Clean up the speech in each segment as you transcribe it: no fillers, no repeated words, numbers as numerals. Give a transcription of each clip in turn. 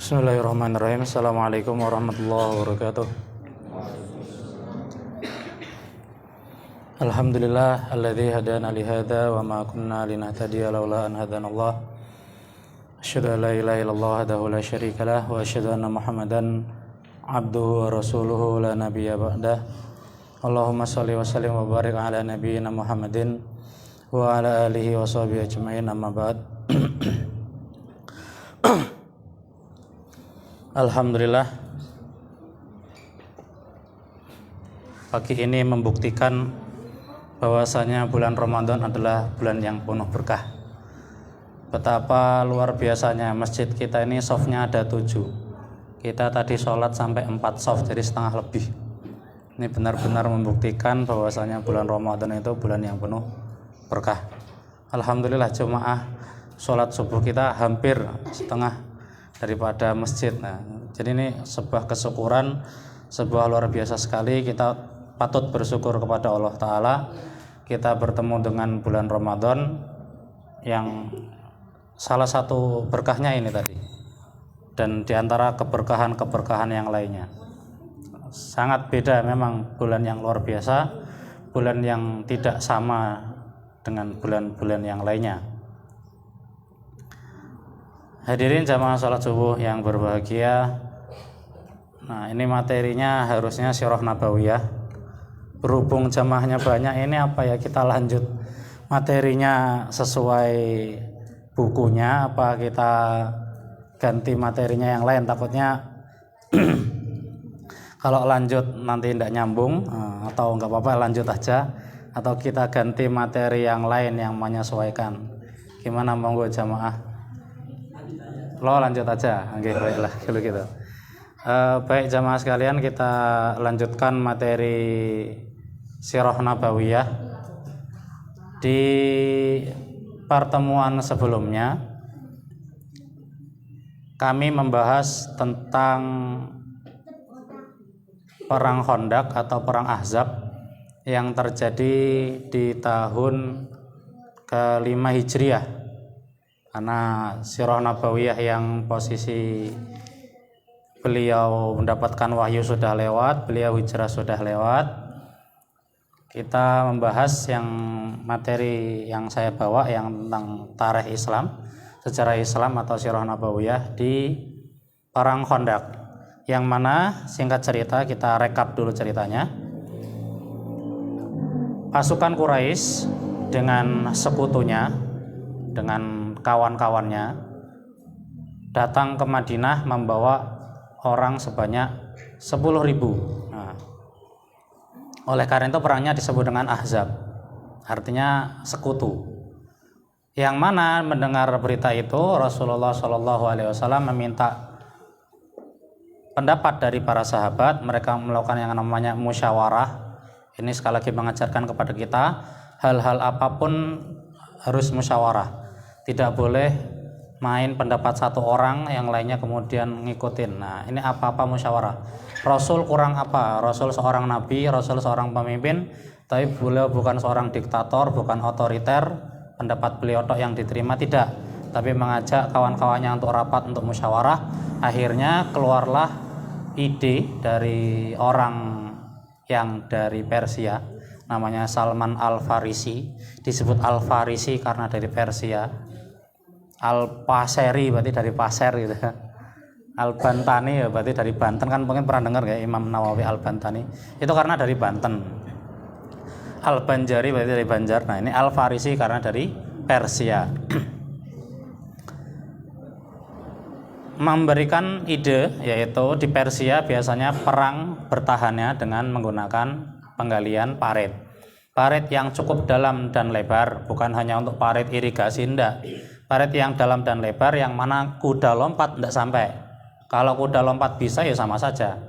Bismillahirrahmanirrahim. Assalamualaikum warahmatullahi wabarakatuh. Alhamdulillah alladzi hadana li hadza wa ma kunna linahtadiya laula an hadanallah. Asyhadu an la ilaha illallah wahdahu la syarika lah wa asyhadu anna Muhammadan abduhu wa rasuluhu la nabiyya ba'dah. Allahumma shalli wa sallim wa barik ala nabiyyina Muhammadin wa ala alihi wa sahbihi ajmain, amma ba'd. Alhamdulillah, pagi ini membuktikan bahwasanya bulan Ramadan adalah bulan yang penuh berkah. Betapa luar biasanya masjid kita ini softnya ada 7. Kita tadi sholat sampai 4 soft, jadi setengah lebih. Ini benar-benar membuktikan bahwasanya bulan Ramadan itu bulan yang penuh berkah. Alhamdulillah, jemaah sholat subuh kita hampir setengah daripada masjid. Nah, jadi ini sebuah kesyukuran, sebuah luar biasa sekali. Kita patut bersyukur kepada Allah Ta'ala. Kita bertemu dengan bulan Ramadan yang salah satu berkahnya ini tadi, dan diantara keberkahan-keberkahan yang lainnya. Sangat beda memang, bulan yang luar biasa, bulan yang tidak sama dengan bulan-bulan yang lainnya. Hadirin jamaah salat subuh yang berbahagia. Nah, ini materinya harusnya Sirah Nabawiyah. Berhubung jamaahnya banyak, ini apa ya, kita lanjut materinya sesuai bukunya, apa kita ganti materinya yang lain? Takutnya kalau lanjut nanti tidak nyambung, atau enggak apa-apa lanjut aja, atau kita ganti materi yang lain yang menyesuaikan. Gimana, monggo jamaah? Lo lanjut aja, oke, baiklah kalau gitu. Baik jamaah sekalian, kita lanjutkan materi Sirah Nabawiyah. Di pertemuan sebelumnya kami membahas tentang perang Khandaq atau perang Ahzab yang terjadi di tahun ke-5 Hijriah. Karena Sirah Nabawiyah yang posisi beliau mendapatkan wahyu sudah lewat, beliau hijrah sudah lewat. Kita membahas yang materi yang saya bawa yang tentang tarikh Islam, sejarah Islam atau Sirah Nabawiyah di perang Khandaq, yang mana singkat cerita kita rekap dulu ceritanya. Pasukan Quraisy dengan sekutunya, dengan kawan-kawannya datang ke Madinah membawa orang sebanyak 10.000. Nah, oleh karena itu perangnya disebut dengan Ahzab, artinya sekutu. Yang mana mendengar berita itu Rasulullah SAW meminta pendapat dari para sahabat. Mereka melakukan yang namanya musyawarah. Ini sekali lagi mengajarkan kepada kita hal-hal apapun harus musyawarah. Tidak boleh main pendapat satu orang yang lainnya kemudian ngikutin. Nah, ini apa-apa musyawarah. Rasul kurang apa? Rasul seorang nabi, Rasul seorang pemimpin, tapi beliau bukan seorang diktator, bukan otoriter. Pendapat beliau tok yang diterima, tidak. Tapi mengajak kawan-kawannya untuk rapat, untuk musyawarah. Akhirnya keluarlah ide dari orang yang dari Persia, namanya Salman Al-Farisi. Disebut Al-Farisi karena dari Persia. Al-Paseri berarti dari pasir gitu. Al-Bantani ya berarti dari Banten, kan mungkin pernah dengar ya Imam Nawawi Al-Bantani. Itu karena dari Banten. Al-Banjari berarti dari Banjar. Nah, ini Al-Farisi karena dari Persia. Memberikan ide, yaitu di Persia biasanya perang bertahannya dengan menggunakan penggalian parit. Parit yang cukup dalam dan lebar, bukan hanya untuk parit irigasi, enggak. Parit yang dalam dan lebar yang mana kuda lompat tidak sampai. Kalau kuda lompat bisa ya sama saja.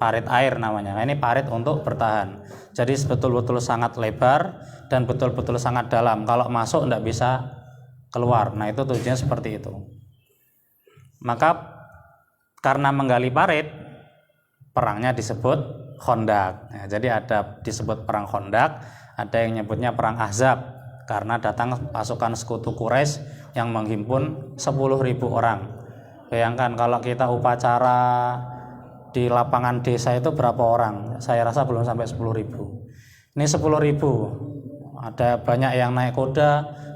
Parit air namanya. Nah, ini parit untuk bertahan. Jadi betul-betul sangat lebar dan betul-betul sangat dalam. Kalau masuk tidak bisa keluar. Nah, itu tujuannya seperti itu. Maka karena menggali parit, perangnya disebut Khandaq. Nah, jadi ada disebut perang Khandaq, ada yang nyebutnya perang Ahzab karena datang pasukan sekutu Quraisy yang menghimpun 10.000 orang. Bayangkan kalau kita upacara di lapangan desa itu berapa orang? Saya rasa belum sampai 10.000. Ini 10.000. Ada banyak yang naik kuda,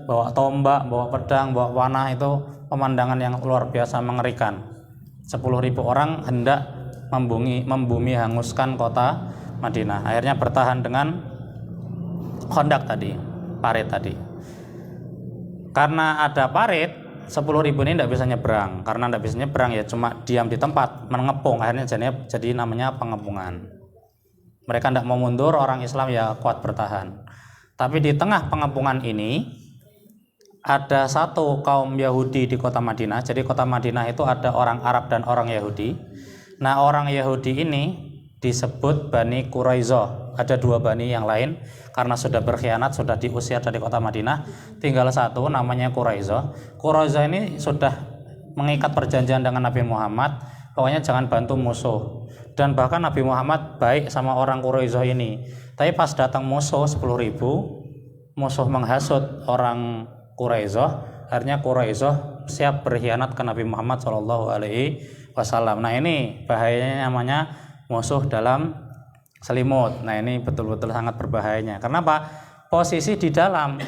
bawa tombak, bawa pedang, bawa panah, itu pemandangan yang luar biasa mengerikan. 10.000 orang hendak membumi hanguskan kota Madinah. Akhirnya bertahan dengan Khandaq tadi, parit tadi. Karena ada parit, 10.000 ini tidak bisa nyebrang. Karena tidak bisa nyebrang ya cuma diam di tempat, mengepung. Akhirnya jadi namanya pengepungan. Mereka tidak mau mundur, orang Islam ya kuat bertahan. Tapi di tengah pengepungan ini ada satu kaum Yahudi di kota Madinah. Jadi kota Madinah itu ada orang Arab dan orang Yahudi. Nah, orang Yahudi ini disebut Bani Quraizoh. Ada 2 bani yang lain karena sudah berkhianat, sudah diusir dari kota Madinah. Tinggal satu namanya Quraizoh. Quraizoh ini sudah mengikat perjanjian dengan Nabi Muhammad, pokoknya jangan bantu musuh. Dan bahkan Nabi Muhammad baik sama orang Quraizoh ini. Tapi pas datang musuh 10.000, musuh menghasut orang Quraizoh, akhirnya Quraizoh siap berkhianat ke Nabi Muhammad SAW. Nah, ini bahayanya namanya musuh dalam selimut. Nah, ini betul-betul sangat berbahayanya. Kenapa? Posisi di dalam,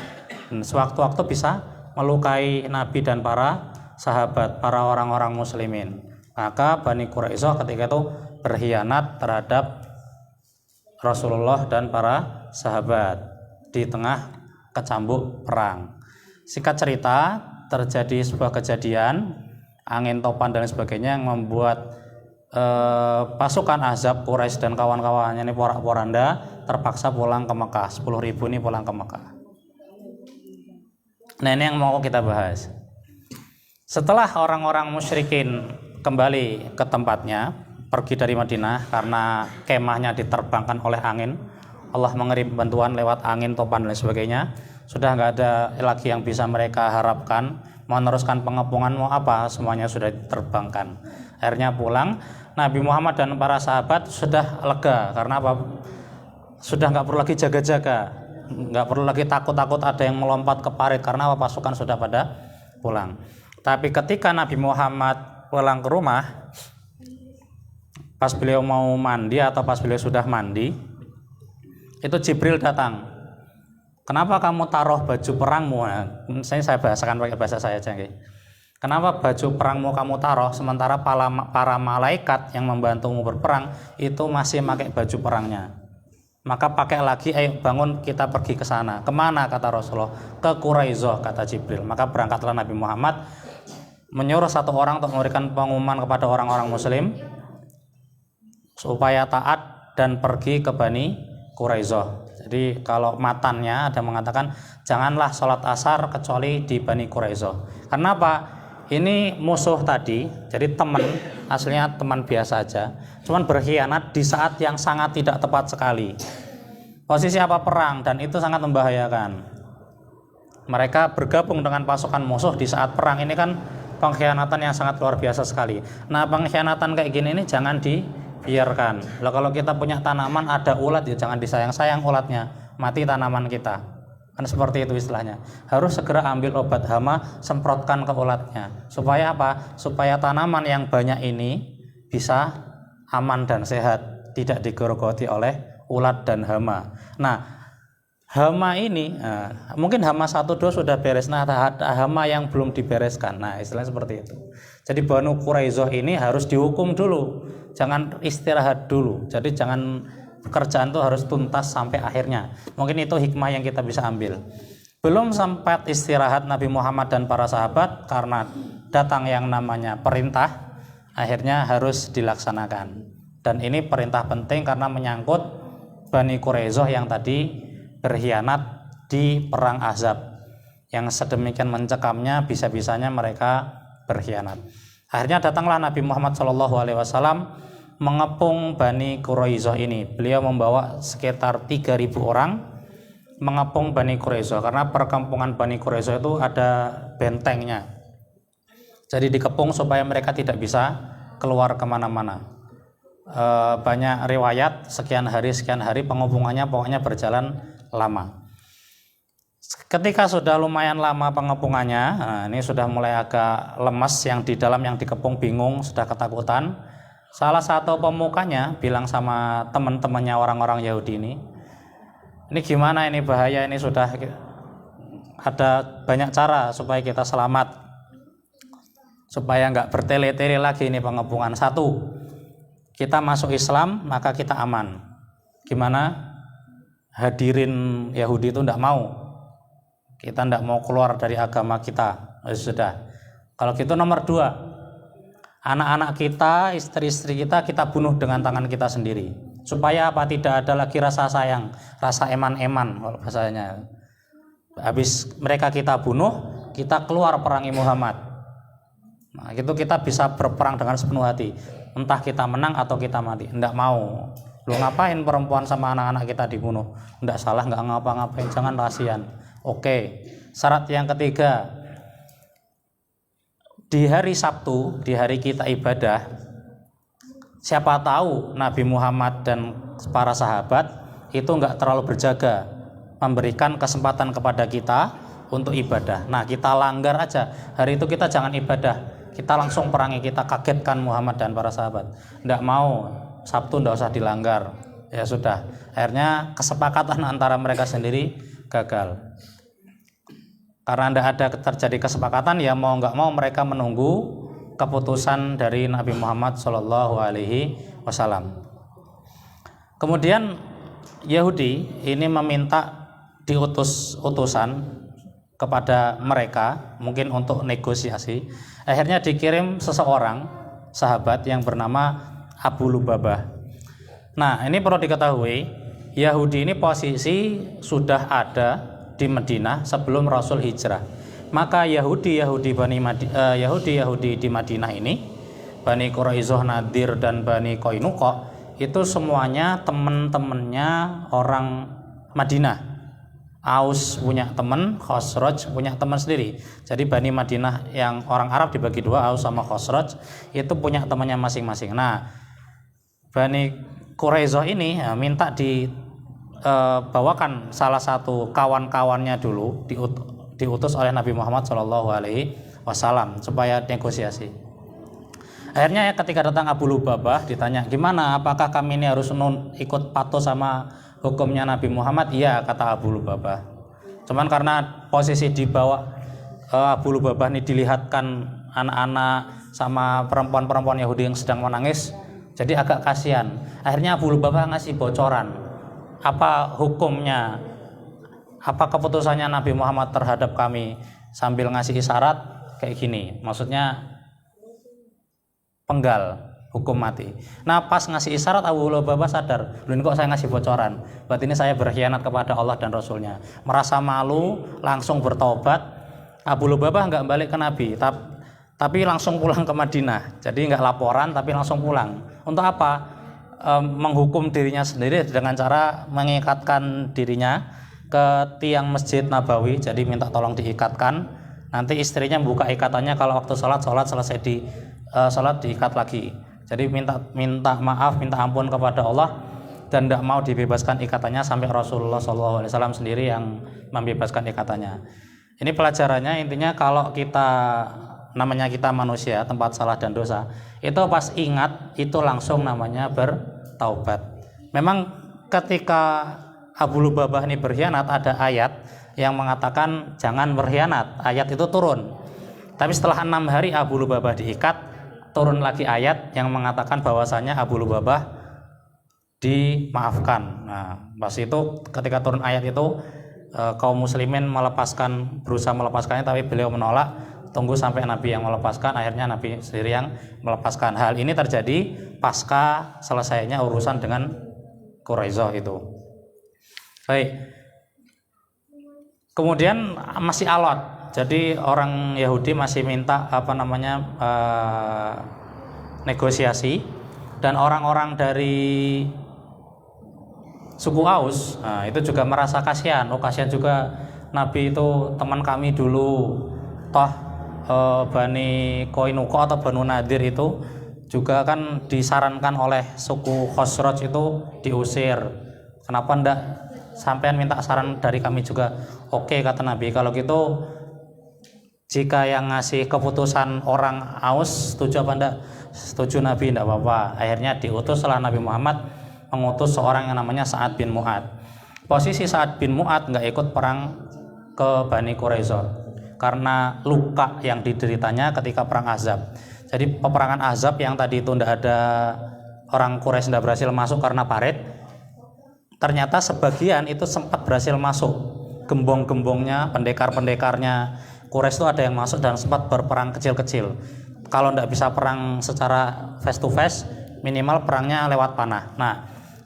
sewaktu-waktu bisa melukai Nabi dan para sahabat, para orang-orang muslimin. Maka Bani Quraizoh ketika itu berkhianat terhadap Rasulullah dan para sahabat di tengah kecambuk perang. Singkat cerita, terjadi sebuah kejadian angin topan dan sebagainya yang membuat pasukan Ahzab, Quraisy dan kawan-kawannya ini porak-poranda terpaksa pulang ke Mekah. 10.000 ini pulang ke Mekah. Nah, ini yang mau kita bahas. Setelah orang-orang musyrikin kembali ke tempatnya, pergi dari Madinah karena kemahnya diterbangkan oleh angin, Allah mengirim bantuan lewat angin topan dan sebagainya. Sudah nggak ada lagi yang bisa mereka harapkan, mau meneruskan pengepungan mau apa, semuanya sudah diterbangkan. Akhirnya pulang. Nabi Muhammad dan para sahabat sudah lega karena apa? Sudah nggak perlu lagi jaga-jaga, nggak perlu lagi takut-takut ada yang melompat ke parit karena apa? Pasukan sudah pada pulang. Tapi ketika Nabi Muhammad pulang ke rumah, pas beliau mau mandi atau pas beliau sudah mandi, itu Jibril datang. Kenapa kamu taruh baju perangmu? Nah, saya bahasakan pakai bahasa saya aja. Kenapa baju perangmu kamu taruh sementara para malaikat yang membantumu berperang itu masih pakai baju perangnya? Maka pakai lagi, ayo bangun kita pergi ke sana. Kemana kata Rasulullah? Ke Quraizoh kata Jibril. Maka berangkatlah Nabi Muhammad menyuruh satu orang untuk memberikan pengumuman kepada orang-orang muslim supaya taat dan pergi ke Bani Quraizoh. Jadi kalau matannya ada mengatakan janganlah sholat asar kecuali di Bani Quraizoh. Karena apa? Ini musuh tadi, jadi teman, aslinya teman biasa aja, cuman berkhianat di saat yang sangat tidak tepat sekali. Posisi apa? Perang, dan itu sangat membahayakan. Mereka bergabung dengan pasukan musuh di saat perang, ini kan pengkhianatan yang sangat luar biasa sekali. Nah, pengkhianatan kayak gini ini jangan dibiarkan. Lah kalau kita punya tanaman ada ulat ya jangan disayang-sayang ulatnya, mati tanaman kita. Kan seperti itu istilahnya. Harus segera ambil obat hama, semprotkan ke ulatnya. Supaya apa? Supaya tanaman yang banyak ini bisa aman dan sehat, tidak digerogoti oleh ulat dan hama. Nah, hama ini mungkin hama 1-2 sudah beres, nah ada hama yang belum dibereskan. Nah, istilahnya seperti itu. Jadi Banu Quraizoh ini harus dihukum dulu, jangan istirahat dulu. Jadi jangan pekerjaan itu harus tuntas sampai akhirnya. Mungkin itu hikmah yang kita bisa ambil. Belum sempat istirahat Nabi Muhammad dan para sahabat karena datang yang namanya perintah, akhirnya harus dilaksanakan. Dan ini perintah penting karena menyangkut Bani Quraizoh yang tadi berkhianat di perang Ahzab, yang sedemikian mencekamnya bisa-bisanya mereka berkhianat. Akhirnya datanglah Nabi Muhammad SAW mengepung Bani Quraizoh ini. Beliau membawa sekitar 3.000 orang mengepung Bani Quraizoh karena perkampungan Bani Quraizoh itu ada bentengnya. Jadi dikepung supaya mereka tidak bisa keluar kemana-mana. Banyak riwayat sekian hari pengepungannya pokoknya berjalan lama. Ketika sudah lumayan lama pengepungannya, nah ini sudah mulai agak lemas, yang di dalam yang dikepung bingung, sudah ketakutan. Salah satu pemukanya bilang sama teman-temannya orang-orang Yahudi ini gimana, ini bahaya, ini sudah ada banyak cara supaya kita selamat, supaya nggak bertele-tele lagi ini pengepungan. Satu, kita masuk Islam maka kita aman. Gimana? Hadirin Yahudi itu tidak mau, kita tidak mau keluar dari agama kita. Sudah. Kalau gitu nomor dua, anak-anak kita, istri-istri kita bunuh dengan tangan kita sendiri. Supaya apa? Tidak ada lagi rasa sayang, rasa eman-eman kalau bahasanya. Habis mereka kita bunuh, kita keluar perangi Muhammad. Nah, itu kita bisa berperang dengan sepenuh hati. Entah kita menang atau kita mati. Tidak mau. Lu ngapain perempuan sama anak-anak kita dibunuh? Tidak salah, nggak ngapa-ngapain, jangan kasihan. Oke. Syarat yang ketiga, di hari Sabtu, di hari kita ibadah, siapa tahu Nabi Muhammad dan para sahabat itu nggak terlalu berjaga, memberikan kesempatan kepada kita untuk ibadah. Nah, kita langgar aja. Hari itu kita jangan ibadah, kita langsung perangi, kita kagetkan Muhammad dan para sahabat. Tidak mau, Sabtu tidak usah dilanggar. Ya sudah, akhirnya kesepakatan antara mereka sendiri gagal. Karena tidak ada terjadi kesepakatan, ya mau nggak mau mereka menunggu keputusan dari Nabi Muhammad SAW. Kemudian Yahudi ini meminta diutus utusan kepada mereka, mungkin untuk negosiasi. Akhirnya dikirim seseorang sahabat yang bernama Abu Lubabah. Nah, ini perlu diketahui, Yahudi ini posisi sudah ada di Madinah sebelum Rasul hijrah. Maka Yahudi di Madinah ini, Bani Quraizoh, Nadir dan Bani Qainuqa, itu semuanya teman-temannya orang Madinah. Aus punya teman, Khosraj punya teman sendiri. Jadi Bani Madinah yang orang Arab dibagi dua, Aus sama Khosraj, itu punya temannya masing-masing. Nah, Bani Quraizoh ini minta dibawakan salah satu kawan-kawannya dulu, diutus oleh Nabi Muhammad SAW supaya negosiasi. Akhirnya ketika datang Abu Lubabah ditanya, gimana, apakah kami ini harus ikut patuh sama hukumnya Nabi Muhammad? Iya, kata Abu Lubabah. Cuman karena posisi di bawah Abu Lubabah ini dilihatkan anak-anak sama perempuan-perempuan Yahudi yang sedang menangis, jadi agak kasihan. Akhirnya Abu Lubabah ngasih bocoran apa hukumnya, apa keputusannya Nabi Muhammad terhadap kami, sambil ngasih isyarat kayak gini, maksudnya penggal, hukum mati. Nah, pas ngasih isyarat Abu Lubabah sadar, loh ini kok saya ngasih bocoran, berarti ini saya berkhianat kepada Allah dan Rasulnya. Merasa malu, langsung bertobat. Abu Lubabah nggak balik ke Nabi, tapi langsung pulang ke Madinah. Jadi nggak laporan, tapi langsung pulang. Untuk apa? Menghukum dirinya sendiri dengan cara mengikatkan dirinya ke tiang Masjid Nabawi. Jadi minta tolong diikatkan. Nanti istrinya buka ikatannya, kalau waktu sholat selesai sholat diikat lagi. Jadi minta maaf, minta ampun kepada Allah, dan tidak mau dibebaskan ikatannya sampai Rasulullah SAW sendiri yang membebaskan ikatannya. Ini pelajarannya, intinya kalau kita, namanya kita manusia, tempat salah dan dosa, itu pas ingat itu langsung namanya bertaubat. Memang ketika Abu Lubabah ini berkhianat, ada ayat yang mengatakan jangan berkhianat, ayat itu turun. Tapi setelah 6 hari Abu Lubabah diikat, turun lagi ayat yang mengatakan bahwasanya Abu Lubabah dimaafkan. Nah, pas itu ketika turun ayat itu, kaum muslimin berusaha melepaskannya, tapi beliau menolak, tunggu sampai Nabi yang melepaskan. Akhirnya Nabi sendiri yang melepaskan. Hal ini terjadi pasca selesainya urusan dengan Quraizoh itu. Baik. Kemudian masih alot. Jadi orang Yahudi masih minta negosiasi, dan orang-orang dari suku Aus, nah, itu juga merasa kasihan. Kasihan juga, Nabi itu teman kami dulu, toh Bani Qainuqa atau Banu Nadir itu juga kan disarankan oleh suku Khosraj itu diusir. Kenapa ndak sampean minta saran dari kami juga. Oke, kata Nabi, kalau gitu jika yang ngasih keputusan orang Aus, setuju apa enggak? Setuju Nabi, enggak apa-apa. Akhirnya diutuslah Nabi Muhammad mengutus seorang yang namanya Sa'ad bin Mu'ad. Posisi Sa'ad bin Mu'ad enggak ikut perang ke Bani Quraisyah karena luka yang dideritanya ketika perang Ahzab. Jadi peperangan Ahzab yang tadi itu enggak ada orang Quraisy enggak berhasil masuk karena parit, ternyata sebagian itu sempat berhasil masuk. Gembong-gembongnya, pendekar-pendekarnya Quraisy itu ada yang masuk dan sempat berperang kecil-kecil. Kalau tidak bisa perang secara face to face, minimal perangnya lewat panah. Nah,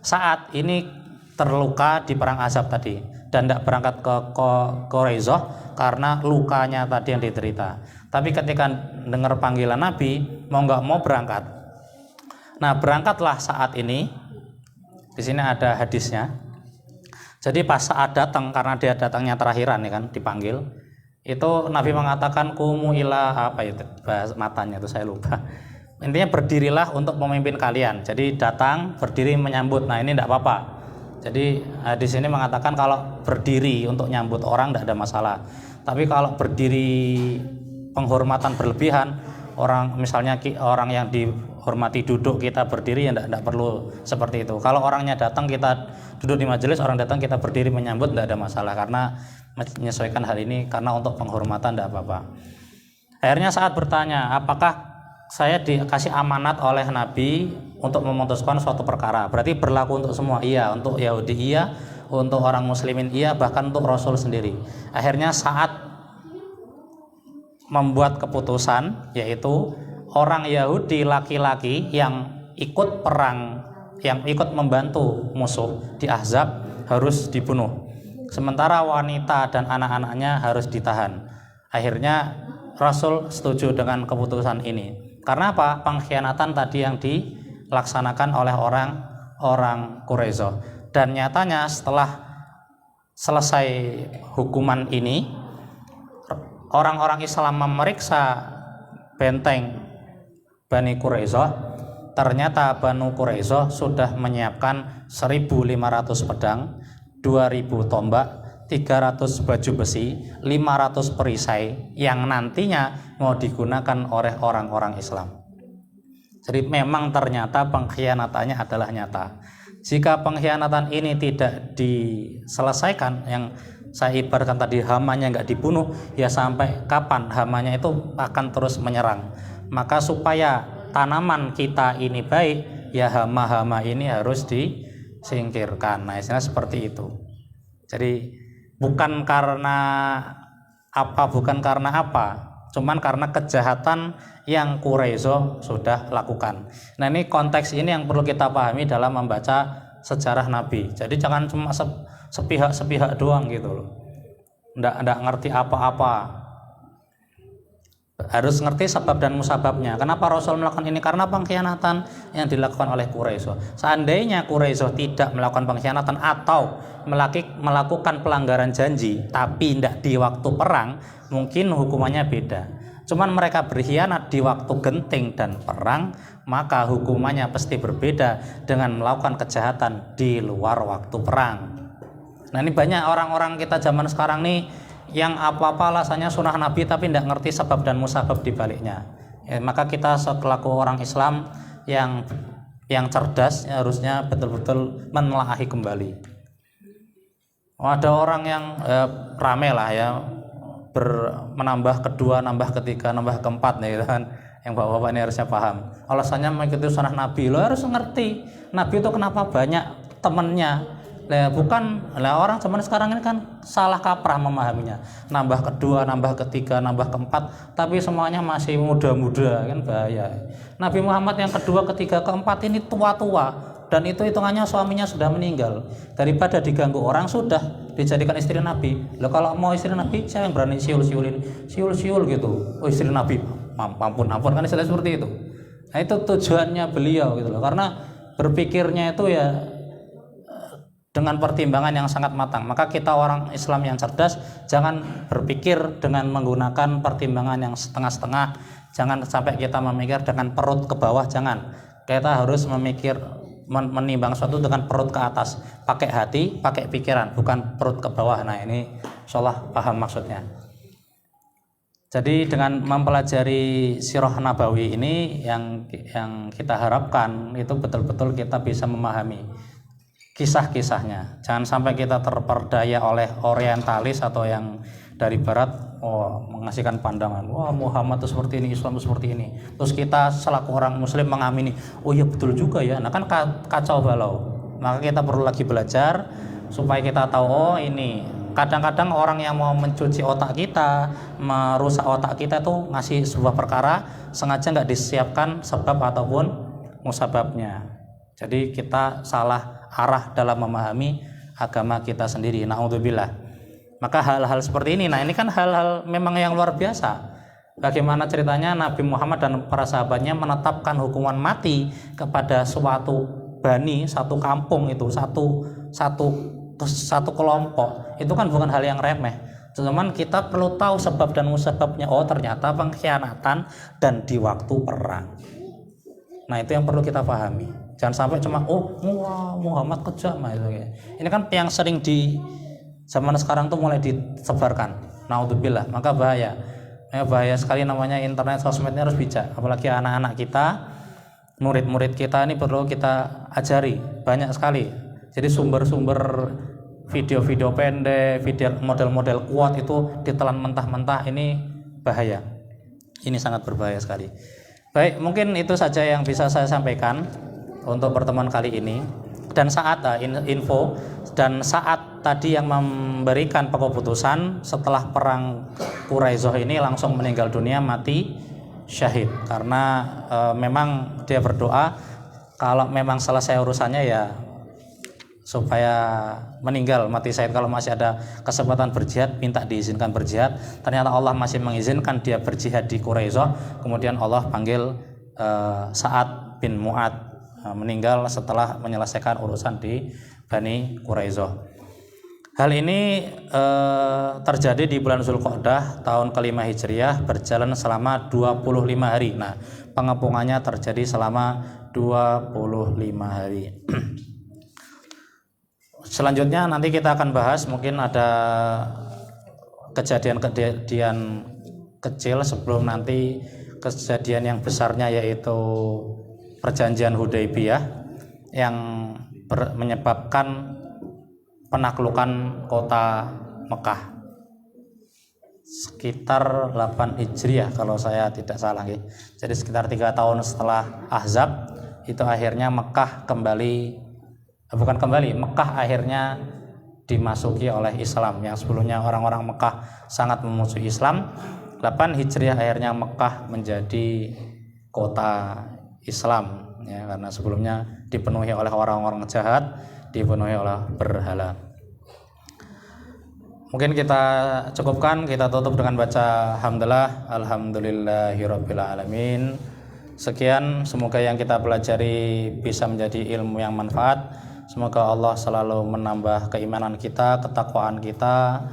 saat ini terluka di perang Ahzab tadi dan tidak berangkat ke Quraisyah karena lukanya tadi yang diderita. Tapi ketika dengar panggilan Nabi, mau nggak mau berangkat. Nah, berangkatlah saat ini. Di sini ada hadisnya. Jadi pas saat datang, karena dia datangnya terakhiran ya kan, dipanggil. Itu Nabi mengatakan kumu ila apa itu bahasa matanya itu saya lupa. Intinya berdirilah untuk memimpin kalian. Jadi datang berdiri menyambut. Nah ini tidak apa-apa. Jadi di sini mengatakan kalau berdiri untuk nyambut orang tidak ada masalah. Tapi kalau berdiri penghormatan berlebihan, orang misalnya orang yang dihormati duduk kita berdiri ya tidak perlu seperti itu. Kalau orangnya datang kita duduk di majelis, orang datang kita berdiri menyambut tidak ada masalah karena menyesuaikan hal ini karena untuk penghormatan tidak apa-apa. Akhirnya saat bertanya, apakah saya dikasih amanat oleh Nabi untuk memutuskan suatu perkara? Berarti berlaku untuk semua? Iya, untuk Yahudi iya, untuk orang muslimin iya, bahkan untuk Rasul sendiri. Akhirnya saat membuat keputusan, yaitu orang Yahudi laki-laki yang ikut perang, yang ikut membantu musuh di Ahzab harus dibunuh. Sementara wanita dan anak-anaknya harus ditahan. Akhirnya Rasul setuju dengan keputusan ini. Karena apa? Pengkhianatan tadi yang dilaksanakan oleh orang Quraisyah. Dan nyatanya setelah selesai hukuman ini, orang-orang Islam memeriksa benteng Bani Quraisyah. Ternyata Bani Quraisyah sudah menyiapkan 1.500 pedang, 2.000 tombak, 300 baju besi, 500 perisai yang nantinya mau digunakan oleh orang-orang Islam. Jadi memang ternyata pengkhianatannya adalah nyata. Jika pengkhianatan ini tidak diselesaikan, yang saya ibaratkan tadi hamanya nggak dibunuh, ya sampai kapan hamanya itu akan terus menyerang. Maka supaya tanaman kita ini baik, ya hama-hama ini harus disingkirkan. Nah, istilahnya seperti itu. Jadi bukan karena apa, cuman karena kejahatan yang Quraisyah sudah lakukan. Nah, ini konteks ini yang perlu kita pahami dalam membaca sejarah Nabi. Jadi jangan cuma sepihak doang gitu loh. Nggak ngerti apa-apa. Harus ngerti sebab dan musababnya. Kenapa Rasul melakukan ini? Karena pengkhianatan yang dilakukan oleh Quraisyah. Seandainya Quraisyah tidak melakukan pengkhianatan atau melakukan pelanggaran janji tapi tidak di waktu perang, mungkin hukumannya beda. Cuman mereka berkhianat di waktu genting dan perang, maka hukumannya pasti berbeda dengan melakukan kejahatan di luar waktu perang. Nah, ini banyak orang-orang kita zaman sekarang nih yang apa-apa alasannya sunnah Nabi tapi tidak ngerti sebab dan musabab di baliknya. Ya, maka kita selaku orang Islam yang cerdas ya, harusnya betul-betul menelaahi kembali. Ada orang yang rame lah ya, menambah kedua, nambah ketiga, nambah keempat nih gitu kan. Yang bapak-bapak ini harusnya paham. Alasannya mengikuti sunnah Nabi, lo harus ngerti Nabi itu kenapa banyak temennya. Bukan orang zaman sekarang ini kan salah kaprah memahaminya. Nambah kedua, nambah ketiga, nambah keempat, tapi semuanya masih muda-muda kan bahaya. Nabi Muhammad yang kedua, ketiga, keempat ini tua-tua dan itu hitungannya suaminya sudah meninggal. Daripada diganggu orang sudah dijadikan istri Nabi. Loh kalau mau istri Nabi saya yang berani siul gitu. Oh istri Nabi, ampun kan istilah seperti itu. Nah itu tujuannya beliau gitu loh. Karena berpikirnya itu ya dengan pertimbangan yang sangat matang. Maka kita orang Islam yang cerdas jangan berpikir dengan menggunakan pertimbangan yang setengah-setengah. Jangan sampai kita memikir dengan perut ke bawah, jangan. Kita harus memikir menimbang sesuatu dengan perut ke atas, pakai hati, pakai pikiran, bukan perut ke bawah. Nah ini insyaallah paham maksudnya. Jadi dengan mempelajari Sirah Nabawi ini yang kita harapkan itu betul-betul kita bisa memahami kisah-kisahnya. Jangan sampai kita terperdaya oleh orientalis atau yang dari barat mengasihkan pandangan, wah Muhammad itu seperti ini, Islam itu seperti ini. Terus kita selaku orang muslim mengamini, oh iya betul juga ya. Nah kan kacau balau. Maka kita perlu lagi belajar supaya kita tahu, oh ini kadang-kadang orang yang mau mencuci otak kita, merusak otak kita tuh ngasih sebuah perkara sengaja nggak disiapkan sebab ataupun musababnya. Jadi kita salah arah dalam memahami agama kita sendiri. Na'udzubillah. Maka hal-hal seperti ini, nah ini kan hal-hal memang yang luar biasa. Bagaimana ceritanya Nabi Muhammad dan para sahabatnya menetapkan hukuman mati kepada suatu bani, satu kampung itu, satu kelompok, itu kan bukan hal yang remeh. Cuman kita perlu tahu sebab dan musababnya. Oh ternyata pengkhianatan dan di waktu perang. Nah itu yang perlu kita pahami. Jangan sampai cuma wah Muhammad kejam gitu. Ini kan yang sering di zaman sekarang tuh mulai disebarkan. Naudzubillah. Maka bahaya. Bahaya sekali namanya internet, sosmednya harus bijak. Apalagi anak-anak kita, murid-murid kita ini perlu kita ajari banyak sekali. Jadi sumber-sumber video-video pendek, video model-model kuat itu ditelan mentah-mentah, ini bahaya. Ini sangat berbahaya sekali. Baik, mungkin itu saja yang bisa saya sampaikan untuk pertemuan kali ini. Dan saat info dan saat tadi yang memberikan keputusan setelah perang Quraisyah ini langsung meninggal dunia, mati syahid. Karena memang dia berdoa kalau memang selesai urusannya ya supaya meninggal mati syahid. Kalau masih ada kesempatan berjihad, minta diizinkan berjihad. Ternyata Allah masih mengizinkan dia berjihad di Quraisyah. Kemudian Allah panggil Sa'ad bin Mu'ad meninggal setelah menyelesaikan urusan di Bani Quraisyah. Hal ini terjadi di bulan Zulqa'dah tahun ke-5 Hijriah, berjalan selama 25 hari. Nah, pengepungannya terjadi selama 25 hari. Selanjutnya nanti kita akan bahas, mungkin ada kejadian-kejadian kecil sebelum nanti kejadian yang besarnya, yaitu perjanjian Hudaybiyah yang menyebabkan penaklukan kota Mekah sekitar 8 Hijriah kalau saya tidak salah. Jadi sekitar 3 tahun setelah Ahzab itu akhirnya Mekah Mekah akhirnya dimasuki oleh Islam. Yang sebelumnya orang-orang Mekah sangat memusuhi Islam, 8 Hijriah akhirnya Mekah menjadi kota Islam ya, karena sebelumnya dipenuhi oleh orang-orang jahat, dipenuhi oleh berhala. Mungkin kita cukupkan, kita tutup dengan baca hamdalah, alhamdulillahirabbil alamin. Sekian, semoga yang kita pelajari bisa menjadi ilmu yang manfaat. Semoga Allah selalu menambah keimanan kita, ketakwaan kita,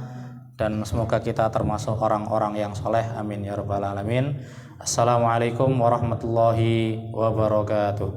dan semoga kita termasuk orang-orang yang soleh. Amin ya rabbal alamin. Assalamualaikum warahmatullahi wabarakatuh.